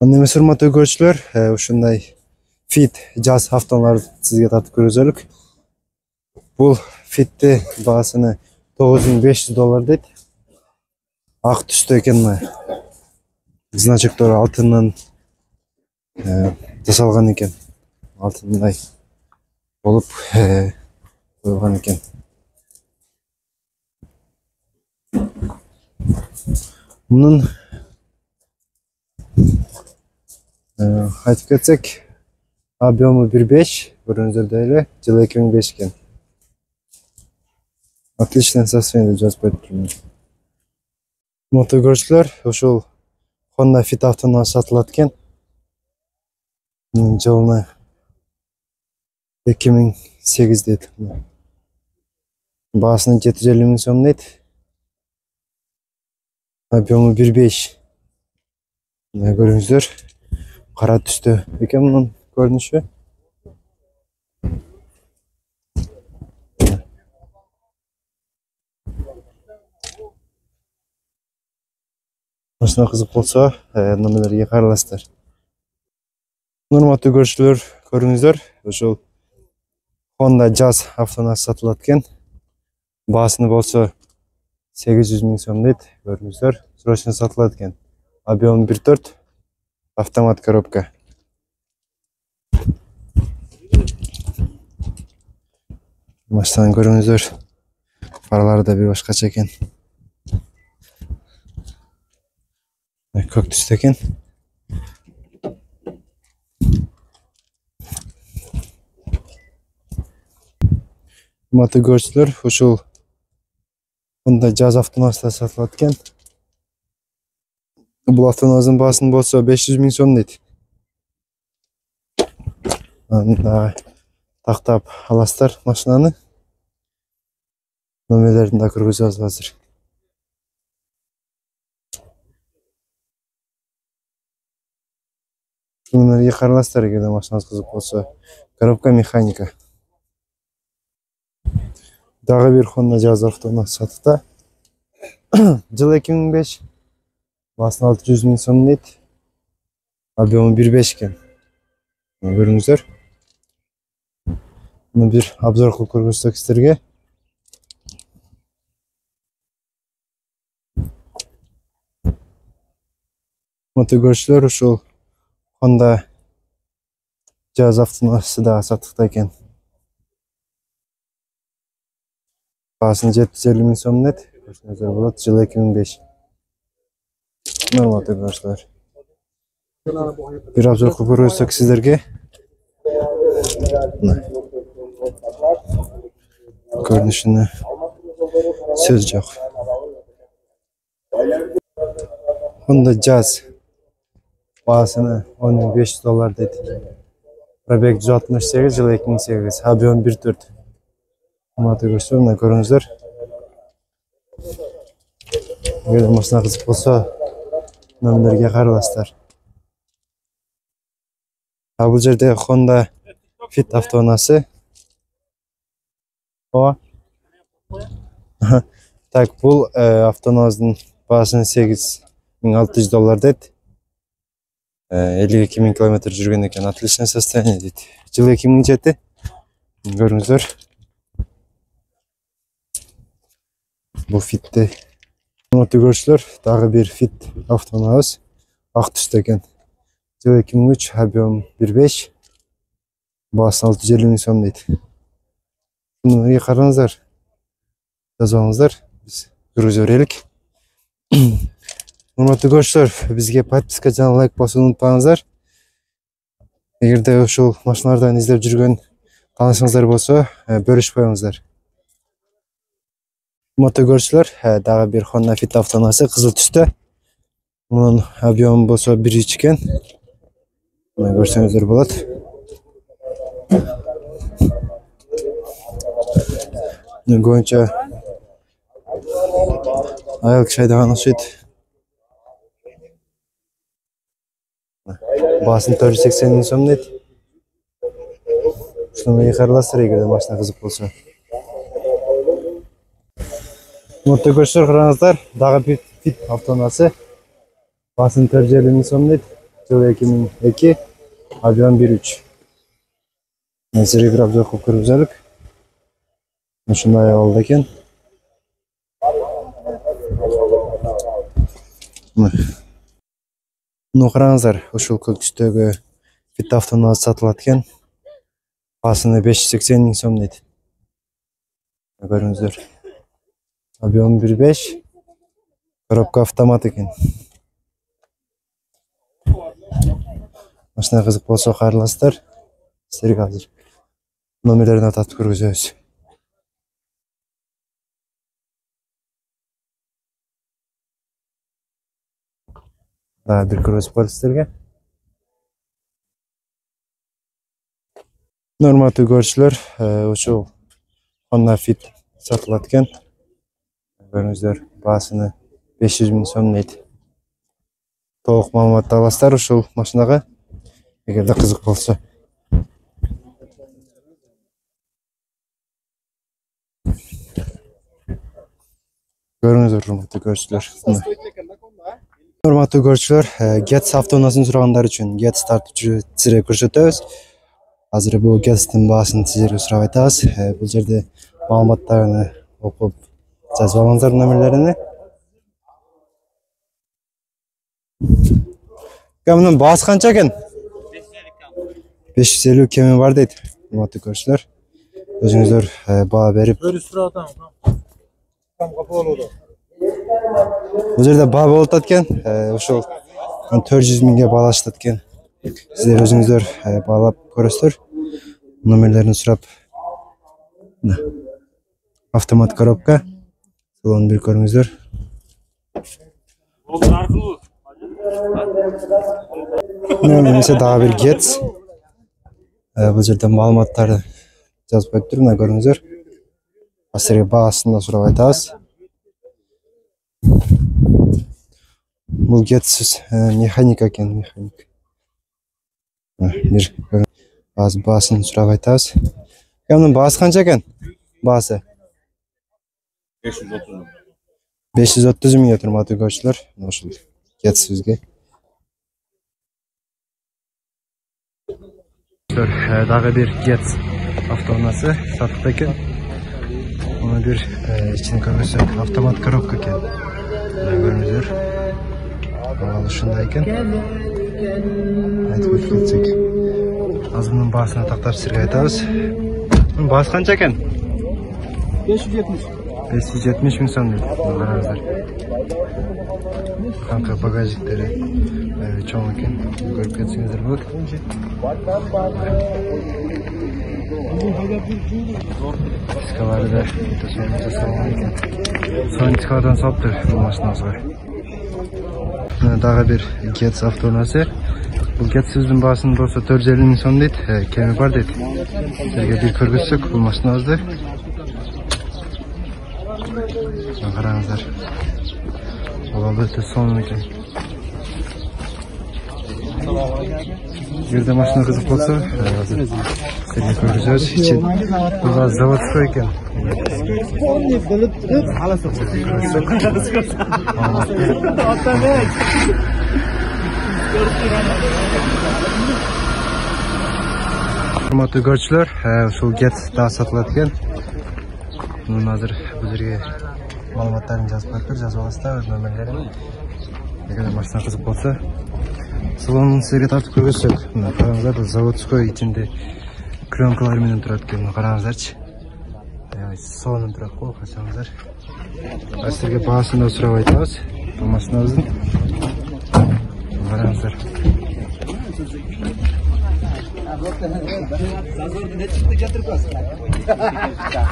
Annemin hurmatly görüşler, uşunday fit jaz haftalar sizge tatip görüzölük. Bul fitti bahasını $9.500 deydi. Ak түстө экен мына. Значоктор алтыннан жасалган экен. Алтындай болуп койгон экен. Мунун айтып кетсек, объему 1.5, көрүңүздөр эле, жылы 2005 экен. Отличное состояние жазып коюптурмун. Мотогөрчүлөр, ушул Honda Fit автонун сатылат экен. Жылына 2008 дейт. Баасына 750 миң сом дейт. Объему 1.5. Көрүңүздөр, кара түстө экен мунун көрүнүшү. Машина кызык болсо, номерлерге караласыздар. Урматтуу көрүүчүлөр, көрүңүздөр, ушул Honda Jazz автонасы сатылат экен. Баасыны болсо 800 миң сом дейт, көрүңүздөр. Срочно сатылат экен. Объем 1.4, автомат коробка. Машинаны көрүңүздөр. Фарлары да бир башкача экен. Көк түстө экен. Урматтуу көрүүчүлөр, ушул Honda Jazz автонасы сатылат экен. Бул автоназын баасын болсо 500 миң сом дейт. Анда тактап аласыздар машинаны. Номерлерин да киргизип аласыздар. Номерге караласыздар эгерде машинаңыз кызык болсо. Коробка механика. Дагы бир Honda Jazz автонасы сатыкта. Жылы 2005. Баасына 600 миң сом дейт. Объему 1.5 экен. Көрүңүздөр. Муну бир обзор кылып көрсөтсөк сиздерге. Мотогөрчүлөр, ушул Honda Jazz автонасы да сатыкта экен. Баасына 750 миң сом дейт. Көрсөңүздөр болот, жылы 2005. Нормалдуу көрүңүздөр. Бир обзор кылып көрсөтсөк сиздерге. Көрүнүшүнө сөз жок. Honda Jazz баасыны $10.500 дейт. Пробег 168, жылы 2008, объем 1.4. Мотогөрчүлөр, мына көрүңүздөр. Эгер машина кызык болсо, номерлерге караласыздар. Бул жерде Honda Fit автонасы. Так, бул автоназынын баасын $8.600 дейт. 52 миң километр жүргөн экен. Отличное состояние дейт. Жылы 2007. Көрүңүздөр. Бул Fit'ти. Мотогөрчүлөр, дагы бир Fit автонабыз. Ак түстө экен. Жылы 2003, объем 1.5. Баасы 650 миң сом дейт. Муну караңыздар. Жазыңыздар. Биз көрүп берелик. Урматтуу көрүүчүлөр, бизге подписка жана лайк басууну унутпаңыздар. Эгерде ушул машиналардан издеп жүргөн таанышыңыздар болсо, бөлүшүп коюңуздар. Мотогөрчүлөр, дагы бир Honda Fit автонасы кызыл түстө. Мунун объему болсо 1.3 экен. Мына көрсөңүздөр болот. Көбүнчө айыл киши айдаган окшойт. Баасын 480 миң сом дейт. Ушуну караласыздар эгерде машина кызык болсо. Мотогөрчүлөр, караңыздар, дагы бир Fit автонасы. Баасын 450 миң сом дейт. Yıl 2002, объем 1.3. Serigraf çok kırmızılık. Şunday oldu ekan. Bunu qarаңыздар, ошол көк түстөгү Fit автонавт сатылат экен. Басыны 580 миң сом дейт. Көрүңүздөр. Объем 1.5. Коробка автомат экен. Машина кызык болсо кайрыласыздар. Сіздерге азыр номерлерин атап көргөзөбүз. Да, бир көргөзүп коелу сіздерге. Норматив көрүүчүлөр, ошол Honda Fit сатылат экен. Көрүңүздөр, баасыны 500 миң сом дейт. Толук маалыматты аласыздар ушул машинага, эгерде кызык болсо. Көрүңүздөр, урматтуу көрүүчүлөр. Урматтуу көрүүчүлөр, Getz автонавтын сурагандар үчүн Getz тартуучу сизге көрсөтөбүз. Азыр бул Getz'тин баасын сизге сурап айтабыз. Бул жерде маалыматтарын окуп жазып алыңыздар номерлерини. Камынын баасы канча экен? 550 кеми бар дейт. Урматтуу көрүүчүлөр. Өзүңүздөр баа берип. Бул жерде баа болуп атат экен. Ошол 400 миңге баалашат экен. Сиздер өзүңүздөр баалап көрөсүздөр. Номерлерин сурап. Автомат коробка. Салон бир көрүңүздөр. Немесе дагы бир Getz. Бул жерде маалыматтарды жазып коюптур, мына көрүңүздөр. Сизерге баасын да сурап айтабыз. Бул Getz механика экен, механик. Бир баасын сурап айтабыз. Мунун баасы канча экен? Баасы 530 миң урматтуу көрүүчүлөр. Ошол Getz бизге. Дагы бир Getz автоунасы сатылып экен. Муну бир ичине көрсөк, автомат коробка экен. Көрүңүздөр. Ал ушундай экен. Айтып кетсек. Азыр мунун баасына тактап сизге айтабыз. Мунун баасы канча экен? 570 миң сом дейт. Караңыздар. Канка багажниктери чоң экен. Көрүп кетсеңиздер болот. Дискалары да жасалган экен. Сонтикадан саптыр бул машинабызга. Дагы бир Getz автоунасы. Бул Getz'ибиздин баасын болсо 450 миң сом дейт. Кеми бар дейт. Сизерге бир көргөзсөк бул машинабызды. Караңыздар. Бул албетте сонун экен. Эгерде машина кызык болсо, сизерге көргөзөбүз. Бул заводской экен. Урматтуу көрүүчүлөр, ушул Getz да сатылат экен. Мунун азыр бул жерге маалыматтарын жазып коюптур, жазып аласыздар номерлерин. Эгерде машина кызык болсо, салонун сизерге тартып көргөзсөк, мына караңыздар, бул заводской ичинде кренкалар менен турат экен. Караңыздарчы. Сонун турат го, качаңыздар. Сизерге баасын да сурап айтабыз. Бул машинабыздын. Караңыздар.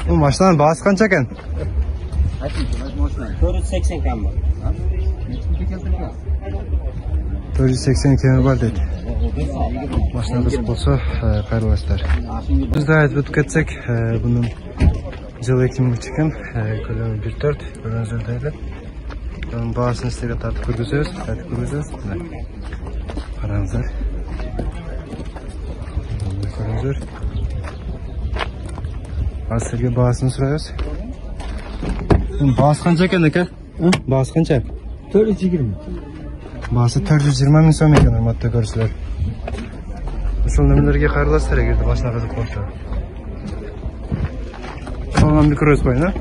Бул машинанын баасы канча экен? 480 кем бар. 480 кеми бар дейт. Машина кызык болсо, кайрыласыздар. Биз да айтып өтүп кетсек, бунун жылы 2003 экен, көлөмү 1.4, көрүңүздөр эле. Бунун баасын сизерге тартып көргөзөбүз, Караңыздар. Көрүңүздөр. Азыр сизерге баасын сурайбыз. Баасы канча экен эке? Баасы канча? 420. Басы 420 миң сом екен, урматтуу көрүүчүлөр. Ушул нөмірлерге кайрыласыздар эгерде башына кызык болсо. Салон микроз байна.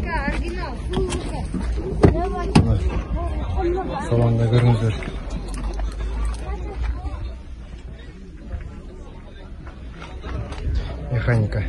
Салонда көрүңүздөр. Механика.